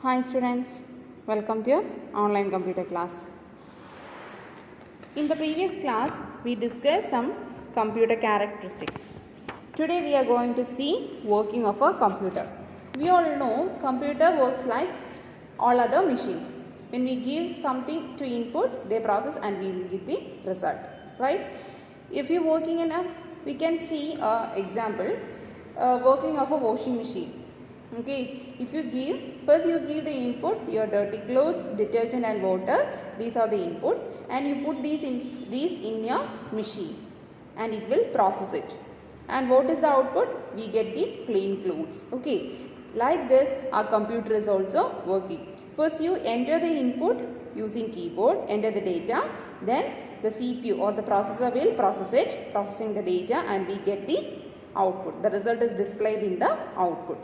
Hi students, welcome to your online computer class. In the previous class, we discussed some computer characteristics. Today we are going to see working of a computer. We all know computer works like all other machines. When we give something to input, they process and we will get the result, right? If you are working in a, we can see example, working of a washing machine. Okay, if you give, first you give the input, your dirty clothes, detergent and water, these are the inputs, and you put these in your machine and it will process it. And what is the output? We get the clean clothes. Okay, like this our computer is also working. First you enter the input using keyboard, enter the data, then the CPU or the processor will process it, processing the data, and we get the output. The result is displayed in the output.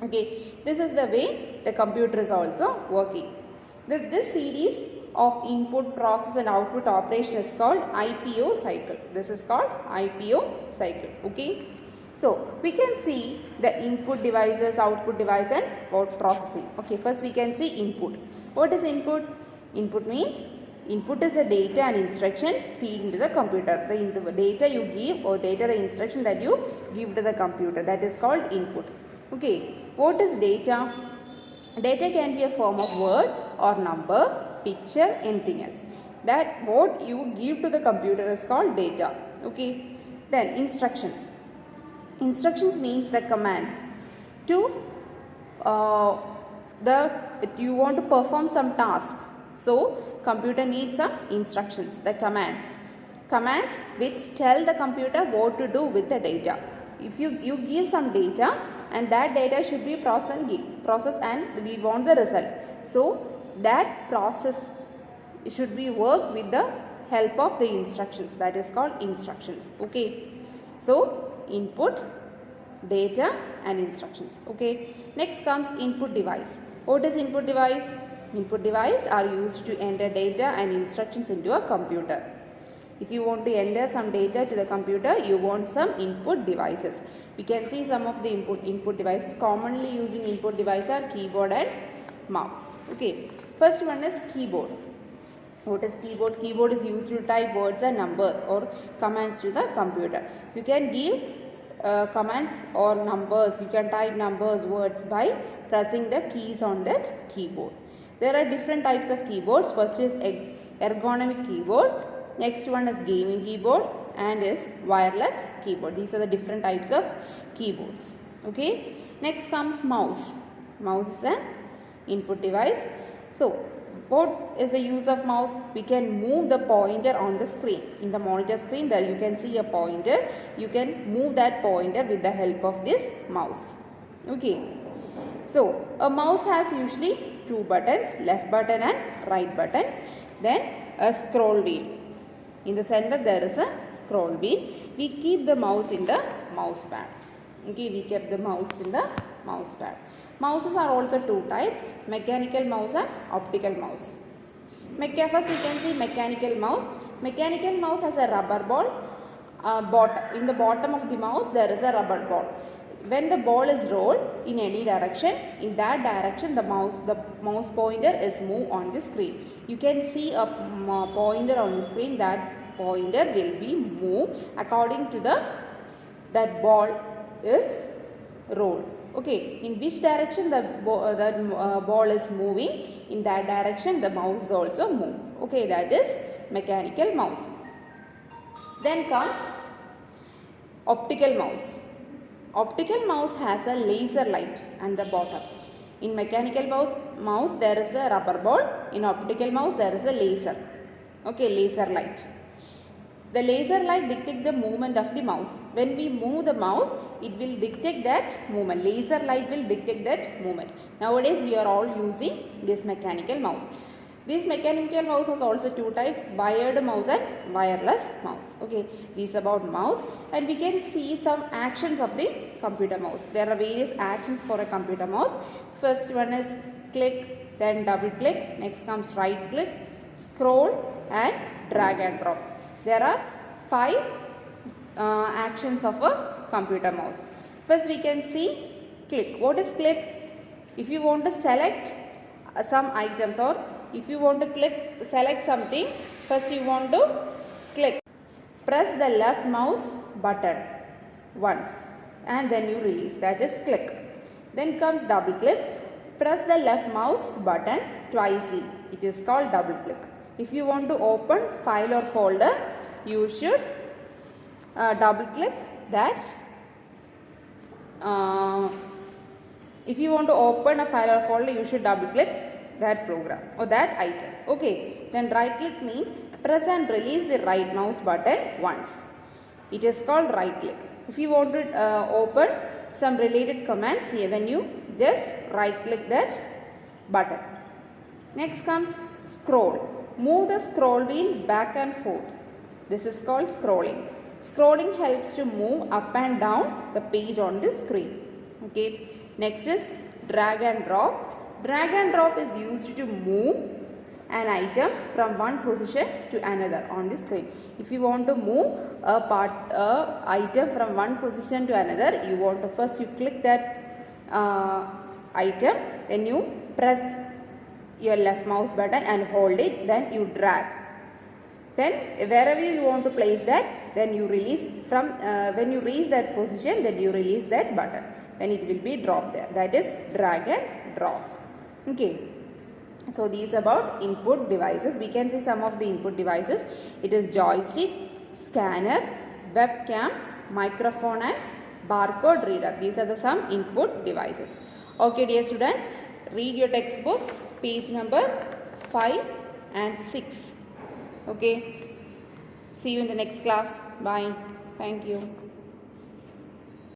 Okay, this is the way the computer is also working. This series of input, process and output operation is called IPO cycle. This is called IPO cycle. Okay, so we can see the input devices, output device and out processing. Okay, first we can see input. What is input? Input means input is the data and instructions feed into the computer. The data you give or data the instruction that you give to the computer, that is called input. Okay, what is data? Data can be a form of word or number, picture, anything else. That what you give to the computer is called data. Okay, then instructions. Instructions means the commands to you want to perform some task. So computer needs some instructions, the commands. Commands which tell the computer what to do with the data. If you give some data and that data should be processed and we want the result. So that process should be worked with the help of the instructions, that is called instructions. Okay, so input, data and instructions. Okay, next comes input device. What is input device? Input device are used to enter data and instructions into a computer. If you want to enter some data to the computer, you want some input devices. We can see some of the input devices. Commonly using input device are keyboard and mouse. Okay, first one is keyboard. What is keyboard? Keyboard is used to type words and numbers or commands to the computer. You can give commands or numbers. You can type numbers, words by pressing the keys on that keyboard. There are different types of keyboards. First is ergonomic keyboard. Next one is gaming keyboard and is wireless keyboard. These are the different types of keyboards. Okay. Next comes mouse. Mouse is an input device. So what is the use of mouse? We can move the pointer on the screen. In the monitor screen there you can see a pointer. You can move that pointer with the help of this mouse. Okay. So a mouse has usually two buttons, left button and right button. Then a scroll wheel. In the center there is a scroll wheel. We keep the mouse in the mouse pad. Okay, we kept the mouse in the mouse pad. Mouses are also two types, mechanical mouse and optical mouse. First we can see mechanical mouse. Mechanical mouse has a rubber ball. In the bottom of the mouse there is a rubber ball. When the ball is rolled in any direction, in that direction the mouse pointer is moved on the screen. You can see a pointer on the screen. That pointer will be moved according to that ball is rolled. Okay, in which direction the ball is moving, in that direction the mouse is also move. Okay, that is mechanical mouse. Then comes optical mouse. Optical mouse has a laser light at the bottom. In mechanical mouse there is a rubber ball. In optical mouse there is a laser. Okay, laser light. The laser light dictates the movement of the mouse. When we move the mouse, it will dictate that movement. Laser light will dictate that movement. Nowadays we are all using this mechanical mouse. This mechanical mouse has also two types, wired mouse and wireless mouse. Okay, this is about mouse, and we can see some actions of the computer mouse. There are various actions for a computer mouse. First one is click, then double click, next comes right click, scroll and drag and drop. There are 5 actions of a computer mouse. First we can see click. What is click? If you want to select some items, or if you want to select something, first you want to click. Press the left mouse button once and then you release, that is click. Then comes double click. Press the left mouse button twice, it is called double click. If you want to open file or folder, you should double click that. If you want to open a file or folder, you should double click that program or that item. Okay. Then right click means press and release the right mouse button once. It is called right click. If you want to open some related commands here, then you just right click that button. Next comes scroll. Move the scroll wheel back and forth. This is called scrolling. Scrolling helps to move up and down the page on the screen. Okay. Next is drag and drop. Drag and drop is used to move an item from one position to another on the screen. If you want to move a item from one position to another, you want to first you click that item, then you press your left mouse button and hold it, then you drag. Then wherever you want to place that, then you release from when you reach that position, then you release that button, then it will be dropped there. That is drag and drop. Okay. So these about input devices. We can see some of the input devices. It is joystick, scanner, webcam, microphone and barcode reader. These are the some input devices. Okay dear students, read your textbook page number 5 and 6. Okay. See you in the next class. Bye. Thank you.